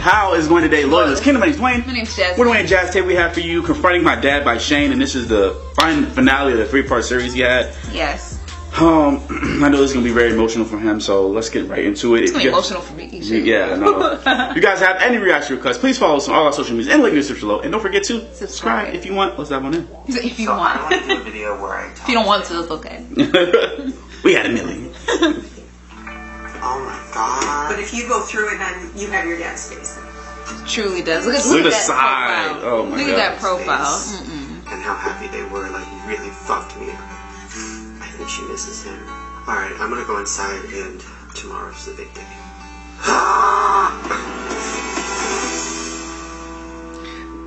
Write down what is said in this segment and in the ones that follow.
How is going today, loyalists? Kingdom, my name's Dwayne. My name's Jazz. We're doing a jazz tape we have for you, Confronting My Dad by Shane, and this is the finale of the 3-part series he had. Yes. I know this is going to be very emotional for him, so let's get right into it. It's going to be emotional for me. Yeah, no. If you guys have any reaction requests, please follow us on all our social medias and link in the description below. And don't forget to subscribe if you want. Let's dive on in. If you want. I want to do a video where I talk. If you don't want to, it's okay. We had a million. Oh my god. But if you go through it, then you have your dad's face. It truly does. Look at the that side. profile. Oh my god. Look at that profile. And how happy they were, like, really fucked me up. I think she misses him. Alright, I'm gonna go inside, and tomorrow's the big day.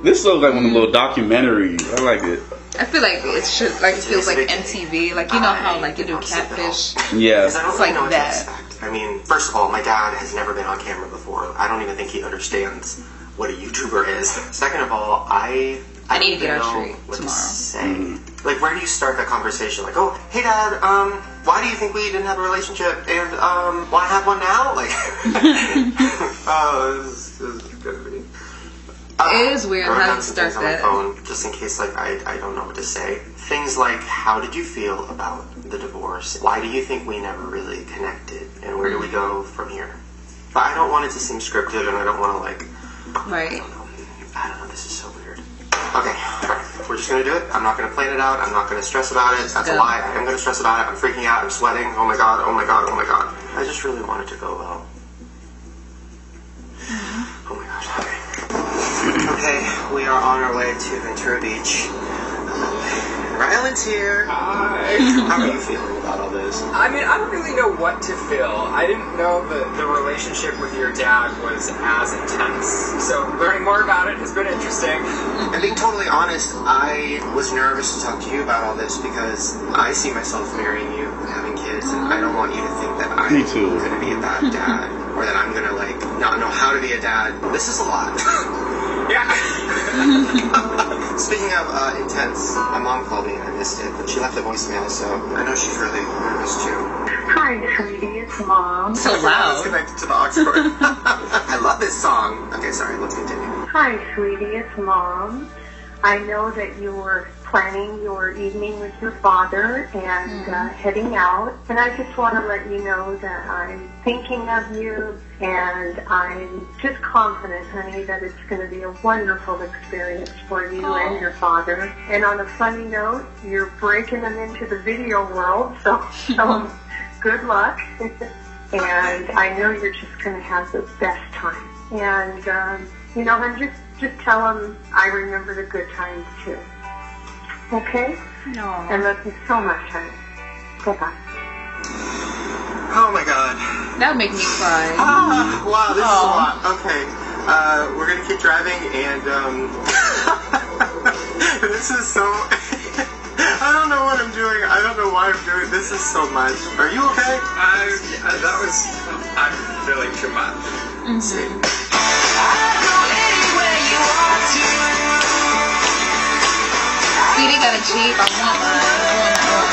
This looks like one of the little documentaries. I like it. I feel like it should, like, it feels like MTV. Like, you know how, like, you do Catfish? Yeah. Because I don't It's really like know what that. to expect. I mean, first of all, my dad has never been on camera before. I don't even think he understands what a YouTuber is. Second of all, I need to get don't our know treat what to tomorrow. say. Like, where do you start that conversation? Like, oh, hey dad, why do you think we didn't have a relationship? And why have one now? Like, oh, this is gonna be. It is weird I wrote how down you some start things on my that. phone, just in case, like, I don't know what to say. Things like, how did you feel about the divorce? Why do you think we never really connected? And where do we go from here? But I don't want it to seem scripted, and I don't want to, like, Right. I don't know, this is so weird. Okay, alright, we're just gonna do it. I'm not gonna plan it out. I'm not gonna stress about it. That's a lie. I am gonna stress about it. I'm freaking out. I'm sweating. Oh my god, oh my god, oh my god. I just really want it to go well. Oh my god, okay. Okay, we are on our way to Ventura Beach. Ryland's here. Hi. How are you feeling about all this? I mean, I don't really know what to feel. I didn't know that the relationship with your dad was as intense. So learning more about it has been interesting. And being totally honest, I was nervous to talk to you about all this because I see myself marrying you and having kids, and I don't want you to think that I'm Me too. going to be a bad dad or that I'm going to, like, not know how to be a dad. This is a lot. Yeah. Speaking of intense, my mom called me and I missed it, but she left a voicemail, so I know she's really nervous too. Hi, sweetie, it's Mom. So It's loud. connected to the aux cord. I love this song. Okay, sorry, let's continue. Hi, sweetie, it's Mom. I know that you were planning your evening with your father and heading out, and I just want to let you know that I'm thinking of you, and I'm just confident, honey, that it's going to be a wonderful experience for you and your father. And on a funny note, you're breaking them into the video world, so good luck. And I know you're just going to have the best time. And, you know, and just tell them I remember the good times too. Okay? No. I love you so much, honey. Goodbye. Oh my god. That would make me cry. Wow, this is a lot. Okay. We're gonna keep driving and this is so I don't know what I'm doing. I don't know why I'm doing this is so much. Are you okay? I'm feeling too much. See, they got a Jeep. I want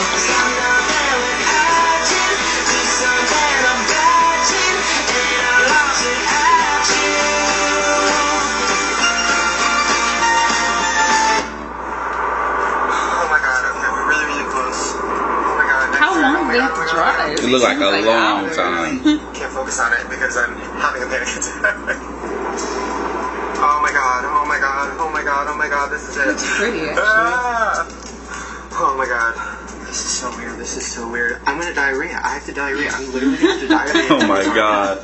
Oh my god, okay, we're really, really close. Oh my god. How long do they have to drive? It looked like a Seems long hours. time. Can't focus on it because I'm having a panic attack. Oh my god, oh my god, oh my god, oh my god, this is it. It's pretty, actually. Oh my god. This is so weird, this is so weird. I'm gonna diarrhea. I have to diarrhea. I'm literally going to diarrhea. Oh my god.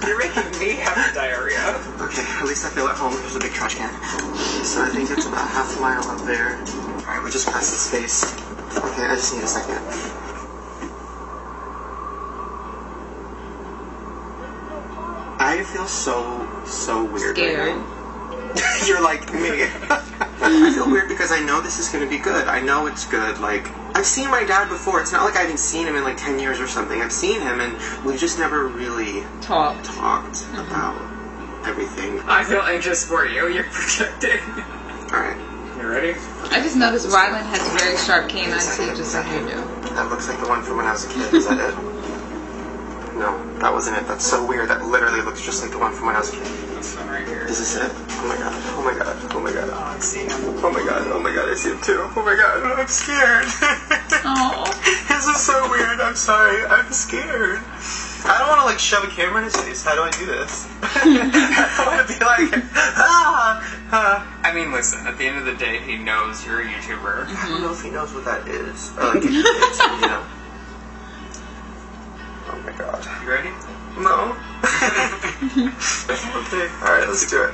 You're making me have diarrhea. Okay, at least I feel at home. There's a big trash can. So I think it's about half a mile up there. Alright, we just passed the space. Okay, I just need a second. I feel so weird Scared. right now. You're like me. I feel weird because I know this is going to be good. I know it's good. Like, I've seen my dad before. It's not like I haven't seen him in like 10 years or something. I've seen him and we've just never really Talked. about everything. I feel anxious for you. You're projecting. Alright. You ready? I just noticed Ryland has very sharp canines too, just like you do. That looks like the one from when I was a kid. Is that it? No. that wasn't it. That's so weird. That literally looks just like the one from when I was a kid. This one right here. Is this it? Oh my god. Oh my god. Oh my god. Oh, I see him. Oh my god. Oh my god. I see him too. Oh my god. I'm scared. Oh. This is so weird. I'm sorry. I'm scared. I don't want to like shove a camera in his face. How do I do this? I want to be like, I mean, listen, at the end of the day, he knows you're a YouTuber. I don't know if he knows what that is. Or like, if he is, you know. Oh my god. You ready? No. Okay. Alright, let's do it.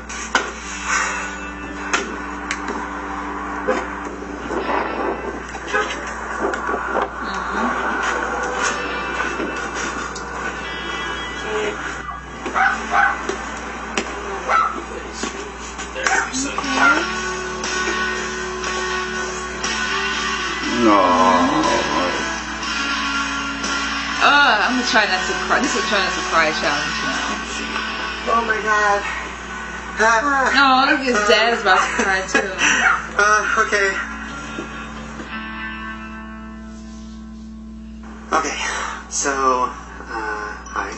I'm gonna try not to cry. This is trying not to cry challenge now. Oh my god. No, look, his dad's about to cry too. Okay. Okay, so, hi.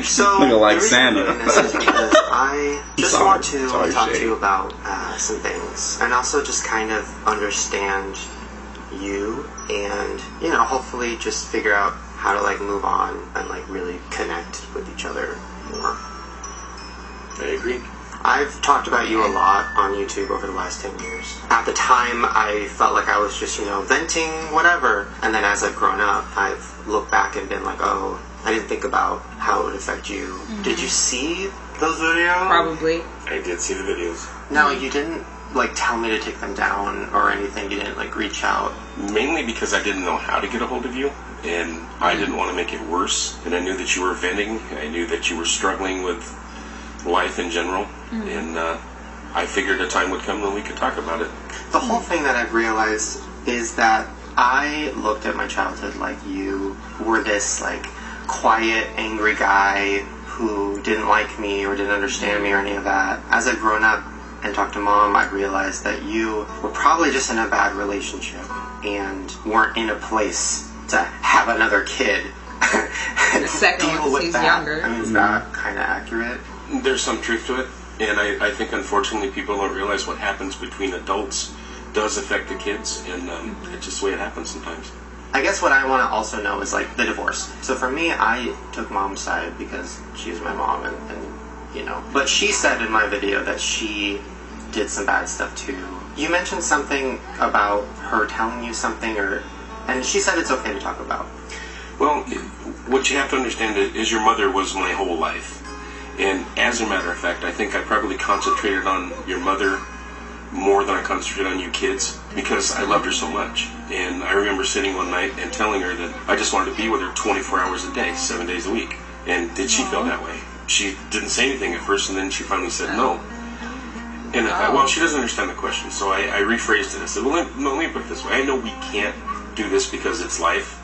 So, Looking like the reason Santa. I'm doing this is because I just Sorry. want to Sorry, talk to Shay. you about some things, and also just kind of understand you, and, you know, hopefully just figure out how to, like, move on and, like, really connect with each other more. I agree. I've talked about you a lot on YouTube over the last 10 years. At the time, I felt like I was just, you know, venting, whatever. And then as I've grown up, I've looked back and been like, oh, I didn't think about how it would affect you. Mm-hmm. Did you see those videos? Probably. I did see the videos. No, you didn't, like, tell me to take them down or anything. You didn't, like, reach out. Mainly because I didn't know how to get a hold of you, and I didn't want to make it worse. And I knew that you were venting. I knew that you were struggling with life in general, and I figured a time would come when we could talk about it. The whole thing that I've realized is that I looked at my childhood like you were this, like, quiet, angry guy who didn't like me or didn't understand me or any of that. As I've grown up and talked to Mom, I realized that you were probably just in a bad relationship and weren't in a place to have another kid and The second deal one, with he's that. younger. I mean, is that kind of accurate? There's some truth to it, and I think unfortunately people don't realize what happens between adults does affect the kids, and it's just the way it happens sometimes. I guess what I want to also know is, like, the divorce. So for me, I took Mom's side because she's my mom, and you know. But she said in my video that she did some bad stuff too. You mentioned something about her telling you something, and she said it's okay to talk about. Well, what you have to understand is your mother was my whole life. And as a matter of fact, I think I probably concentrated on your mother more than I concentrated on you kids because I loved her so much. And I remember sitting one night and telling her that I just wanted to be with her 24 hours a day, 7 days a week. And did she feel that way? She didn't say anything at first, and then she finally said no. And I thought, well, she doesn't understand the question. So I rephrased it. I said, well, let me put it this way. I know we can't do this because it's life,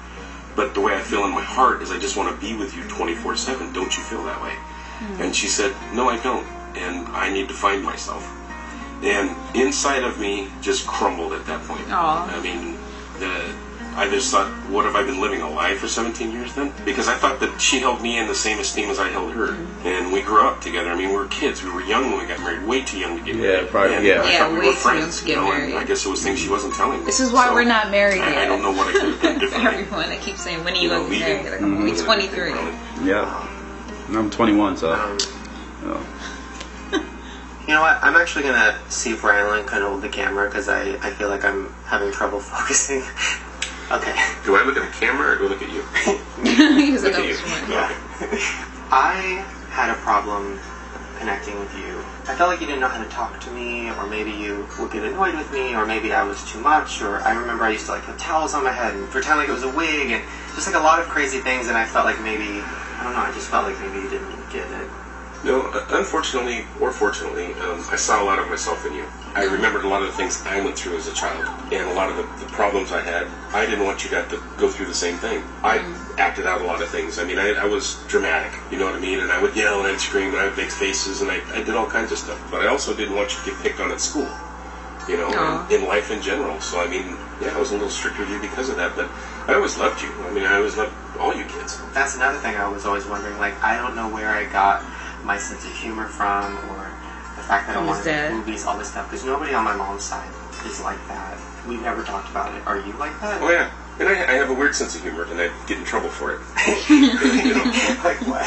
but the way I feel in my heart is I just want to be with you 24/7. Don't you feel that way? And she said, no, I don't, and I need to find myself. And inside of me just crumbled at that point. Aww. I mean, I just thought, what have I been living a lie for 17 years then? Because I thought that she held me in the same esteem as I held her. And we grew up together. I mean, we were kids. We were young when we got married, way too young to get married. Yeah, probably, and yeah. I thought we way were too young friends, to get you know, married. and I guess it was things she wasn't telling me. This is why So, we're not married yet. I don't know what I could have done differently. Everyone, I keep saying, when are you You know, going to be leaving. married? Like, I'm only 23. Yeah. And I'm 21, so. Oh. You know what? I'm actually gonna see if Rylan can hold the camera because I feel like I'm having trouble focusing. Okay. Do I look at the camera or do I look at you? He was like, Look oh, at you. which one? Yeah. I had a problem connecting with you. I felt like you didn't know how to talk to me, or maybe you would get annoyed with me, or maybe I was too much, or I remember I used to, like, put towels on my head and pretend like it was a wig, and just, like, a lot of crazy things, and I felt like maybe, I don't know, I just felt like maybe you didn't get it. No, unfortunately, or fortunately, I saw a lot of myself in you. I remembered a lot of the things I went through as a child, and a lot of the problems I had. I didn't want you to have to go through the same thing. I acted out a lot of things. I mean, I was dramatic, you know what I mean? And I would yell, and I'd scream, and I would make faces, and I did all kinds of stuff. But I also didn't want you to get picked on at school. you know, and in life in general. So, I mean, yeah, I was a little strict with you because of that, but I always loved you. I mean, I always loved all you kids. That's another thing I was always wondering. Like, I don't know where I got my sense of humor from, or the fact that I wanted to do movies, all this stuff, because nobody on my mom's side is like that. We've never talked about it. Are you like that? Oh, yeah. And I have a weird sense of humor, and I get in trouble for it. You know? Like what?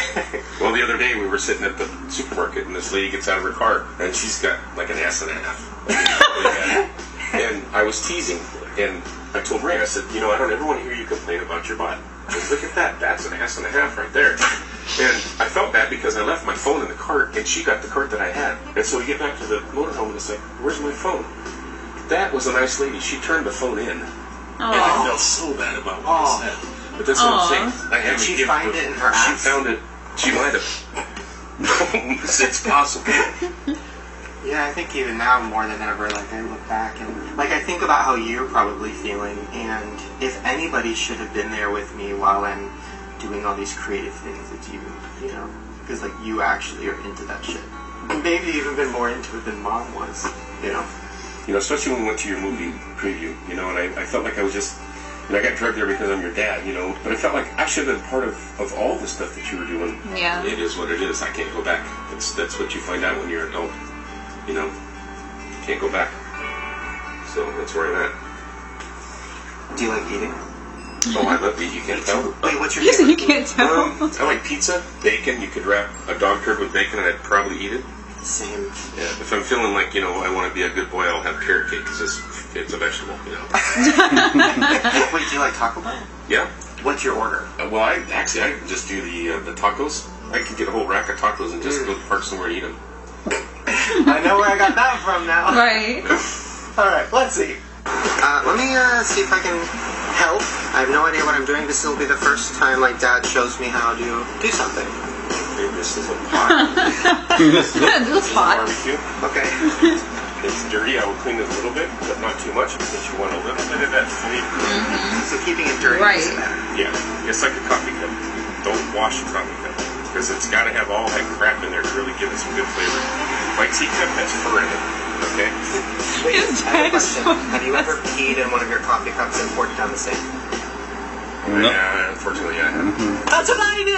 Well, the other day we were sitting at the supermarket, and this lady gets out of her car, and she's got like an ass and a half. And I was teasing, and I told Ray, I said, you know, I don't ever want to hear you complain about your butt. Just look at that. That's an ass and a half right there. And I felt bad because I left my phone in the cart, and she got the cart that I had. And so we get back to the motorhome, and it's like, where's my phone? That was a nice lady. She turned the phone in. And I felt so bad about what I said. But that's what I'm saying. I have she find it in her ass? She found it. She might have. It's possible. Yeah, I think even now more than ever, like I look back and like I think about how you're probably feeling, and if anybody should have been there with me while I'm doing all these creative things, it's you know, because like you actually are into that shit. Maybe even been more into it than Mom was, you know. You know, especially when we went to your movie preview, you know, and I felt like I was just, you know, I got drugged there because I'm your dad, you know, but I felt like I should have been part of all the stuff that you were doing. Yeah. It is what it is. I can't go back. That's what you find out when you're an adult, you know. You can't go back. So that's where I'm at. Do you like eating? Oh, I love to eat. You can't tell. Wait, what's your You said favorite? you can't tell. I like pizza, bacon. You could wrap a dog turd with bacon and I'd probably eat it. Same. Yeah, if I'm feeling like, you know, I want to be a good boy, I'll have carrot cake because it's a vegetable, you know. Wait, do you like Taco Bell? Yeah. What's your order? Well, I just do the tacos. I can get a whole rack of tacos and just go to the park somewhere and eat them. I know where I got that from now. Right. All right, let's see. Let me see if I can help. I have no idea what I'm doing. This will be the first time like Dad shows me how to do something. This is a pot. This pot. Barbecue. Okay. It's dirty. I will clean it a little bit, but not too much because you want a little bit of that flavor. So keeping it dirty doesn't matter. Yeah, it's like a coffee cup. Don't wash a coffee cup because it's got to have all that crap in there to really give it some good flavor. My teacup has fur in it. Okay. Wait, I have a question. Have you ever peed in one of your coffee cups and poured it down the sink? No. Yeah, unfortunately, I have. That's what I do.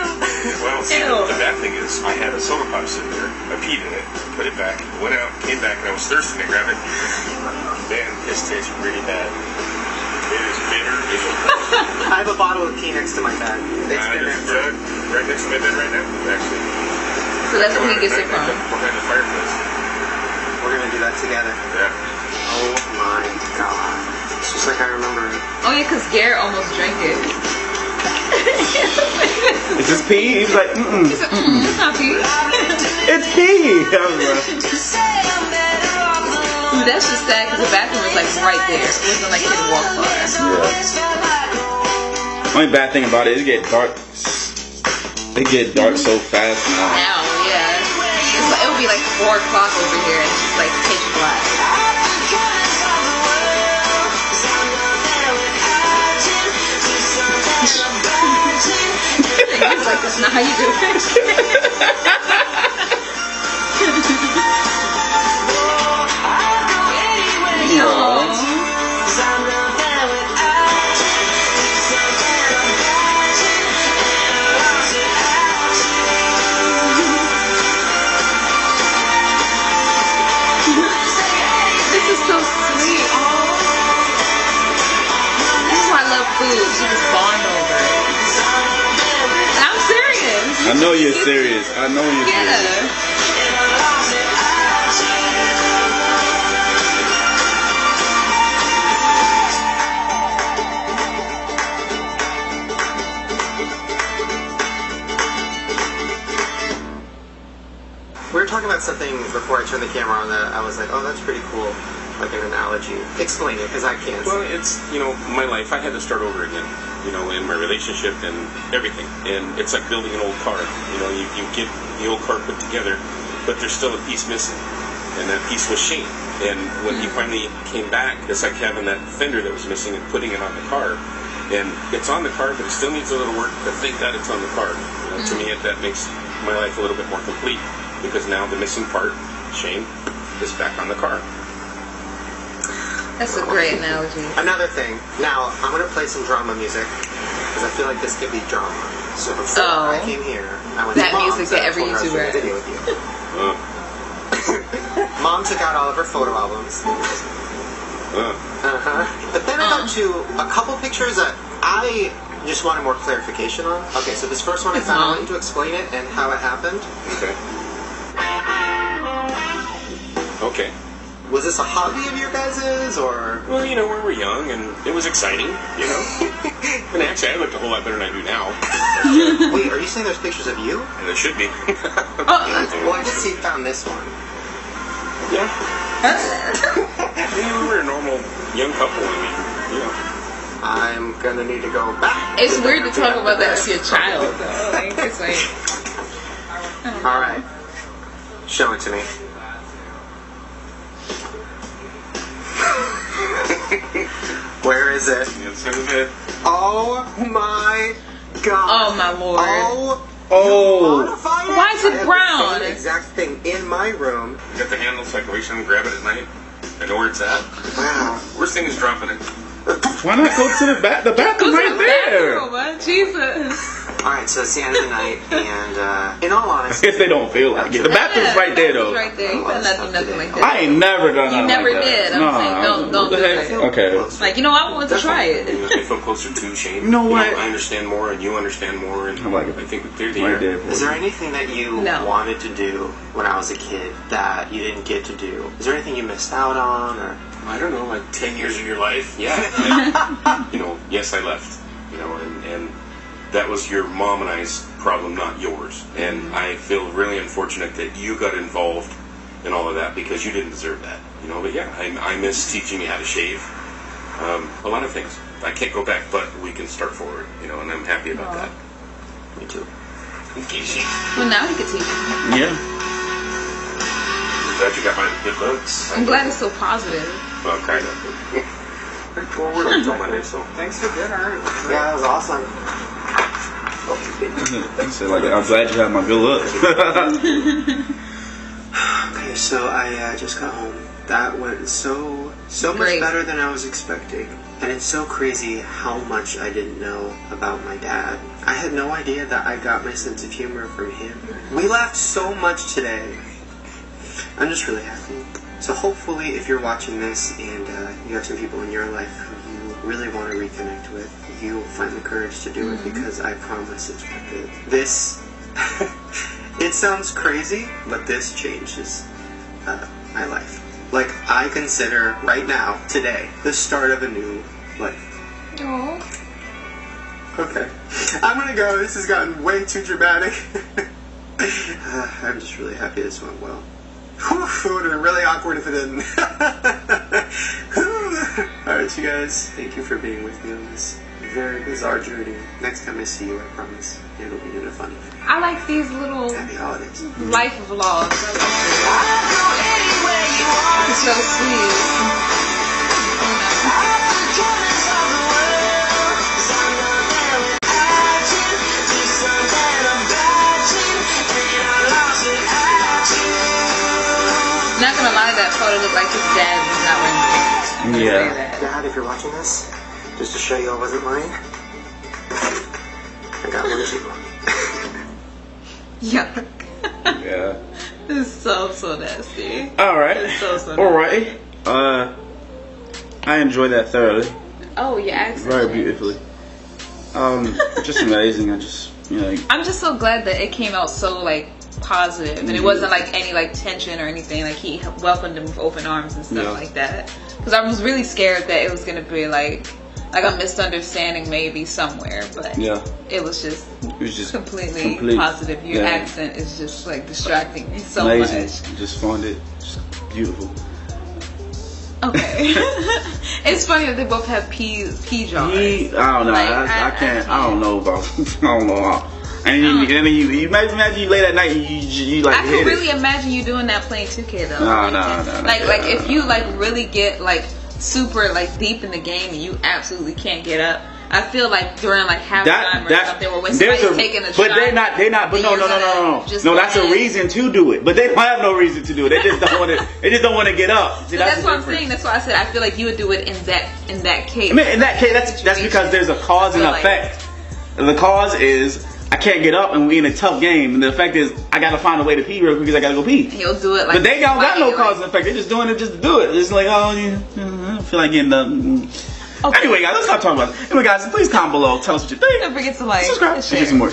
Well, see, the bad thing is, I had a soda pop sitting there. I peed in it, put it back, went out, came back, and I was thirsty to grab it. Man, this tastes really bad. It is bitter. I have a bottle of pee next to my bed. It's been There's a there. jug right next to my bed right now, actually. So that's where he gets it from. Behind the fireplace. We're gonna do that together. Yeah. Oh my god. It's just like I remember it. Oh yeah, because Garrett almost drank it. Is this pee? He's like, mm-mm. He said, it's not pee. It's pee! I was like, Ooh, that's just sad because the bathroom was like right there. It wasn't like he had to walk far. yeah. Only bad thing about it is it get dark. It get dark so fast now. Now, yeah. It would be like 4 o'clock over here and it's just like pitch black. It's like, that's not how you do This is so sweet. This is why I love food. You just bond over it. I'm serious. I know you're serious. I know you're serious. We were talking about something before I turned the camera on that I was like, oh, that's pretty cool. Like an analogy. Explain it, because I can't. Well, it's, you know, my life, I had to start over again, you know, in my relationship and everything. And it's like building an old car. You know, you get the old car put together, but there's still a piece missing. And that piece was Shane. And when he finally came back, it's like having that fender that was missing and putting it on the car. And it's on the car, but it still needs a little work, but thank God it's on the car. You know, to me, that makes my life a little bit more complete, because now the missing part, Shane, is back on the car. That's a great analogy. Another thing. Now, I'm going to play some drama music because I feel like this could be drama. So before I came here, I went that to Mom's music that every and I told her I was YouTuber doing a video with you. Mom took out all of her photo albums. But then I got to a couple pictures that I just wanted more clarification on. Okay, so this first one I found, I wanted to explain it and how it happened. Okay. Was this a hobby of your guys's, or? Well, you know, we were young and it was exciting, you know. And actually, I looked a whole lot better than I do now. Wait, are you saying there's pictures of you? And it should be. Well, I just found this one. Yeah. We were a normal young couple. I mean, you know. I'm gonna need to go back. It's weird to talk about that to your child, though. Like, it's like. All right. Show it to me. Where is it? Oh my god. Oh my lord. Oh. Why is it brown? The same exact thing in my room. You got the handle so I can reach in and grab it at night. I know where it's at. Wow. Worst thing is dropping it. Why not go to the bathroom right there? Bathroom, Jesus. Alright, so it's the end of the night, and in all honesty, I guess they don't feel like it. The bathroom's right there, though. Right there. You better not do nothing like that. I ain't never done You nothing never like that. did. I'm saying, don't do it. Okay. Like, you know, I want to try it. You know, I feel closer to Shane. You know what? I understand more, and you understand more, and I like it. I think we're clear the Right air. there. is there anything that you wanted to do when I was a kid that you didn't get to do? Is there anything you missed out on, or? I don't know, like 10 years of your life. Yeah. You know, yes, I left. You know, and that was your mom and I's problem, not yours. And I feel really unfortunate that you got involved in all of that because you didn't deserve that. You know, but yeah, I miss teaching you how to shave. A lot of things. I can't go back, but we can start forward. You know, and I'm happy about that. Me too. Well, now he can teach you. Yeah. I'm glad you got my good looks. I'm glad it's so positive. Well, kind of. Well, we're until Monday, so. Thanks for dinner. Yeah, that was awesome. He said, like, I'm glad you had my good looks. Okay, so I just got home. That went so much Great. better than I was expecting. And it's so crazy how much I didn't know about my dad. I had no idea that I got my sense of humor from him. We laughed so much today. I'm just really happy. So hopefully if you're watching this and you have some people in your life who you really want to reconnect with, you'll find the courage to do it because I promise it's worth it. This, it sounds crazy, but this changes my life. Like, I consider right now, today, the start of a new life. Aww. Okay. I'm gonna go. This has gotten way too dramatic. I'm just really happy this went well. Whew, it would have been really awkward if it didn't. Alright, you guys, thank you for being with me on this very bizarre journey. Next time I see you, I promise it'll be in a funny. I like these little Happy holidays. life vlogs. It's so sweet. Not gonna lie, that photo looked like his dad was not wearing it. Yeah. Dad, if you're watching this, just to show you I wasn't lying, I got one too. Yuck. Yeah. This is so nasty. All right. It's so All right. I enjoyed that thoroughly. Oh yeah, Very beautifully. Just amazing. I just, you know. I'm just so glad that it came out so like positive, and it wasn't like any like tension or anything. Like he welcomed him with open arms and stuff like that. Because I was really scared that it was gonna be like a misunderstanding maybe somewhere, but it was just completely positive. Your accent is just like distracting me so amazing. much. Just found it just beautiful. Okay. It's funny that they both have pea jars. I don't know. Like, I can't. I don't know about. I don't know. And then you imagine you late at night. You like. I can really imagine you doing that playing 2K though. No. Like if you like really get like super like deep in the game and you absolutely can't get up, I feel like during like halftime or something, or when there's somebody's taking a but shot. they're not. But no. No, that's a reason to do it. But they don't have no reason to do it. They just don't want to. They just don't want to get up. See, that's what I'm saying. That's why I said I feel like you would do it in that case. I mean, in that case, that's because there's a cause and effect. And the cause is I can't get up and we in a tough game, and the effect is I gotta find a way to pee real quick because I gotta go pee. He'll do it like. But they don't got no cause and effect. They're just doing it just to do it. It's like, oh, yeah, I don't feel like getting up. Okay. Anyway, guys, let's stop talking about it. Anyway, guys, please comment below. Tell us what you think. Don't forget to like, subscribe, and get some more.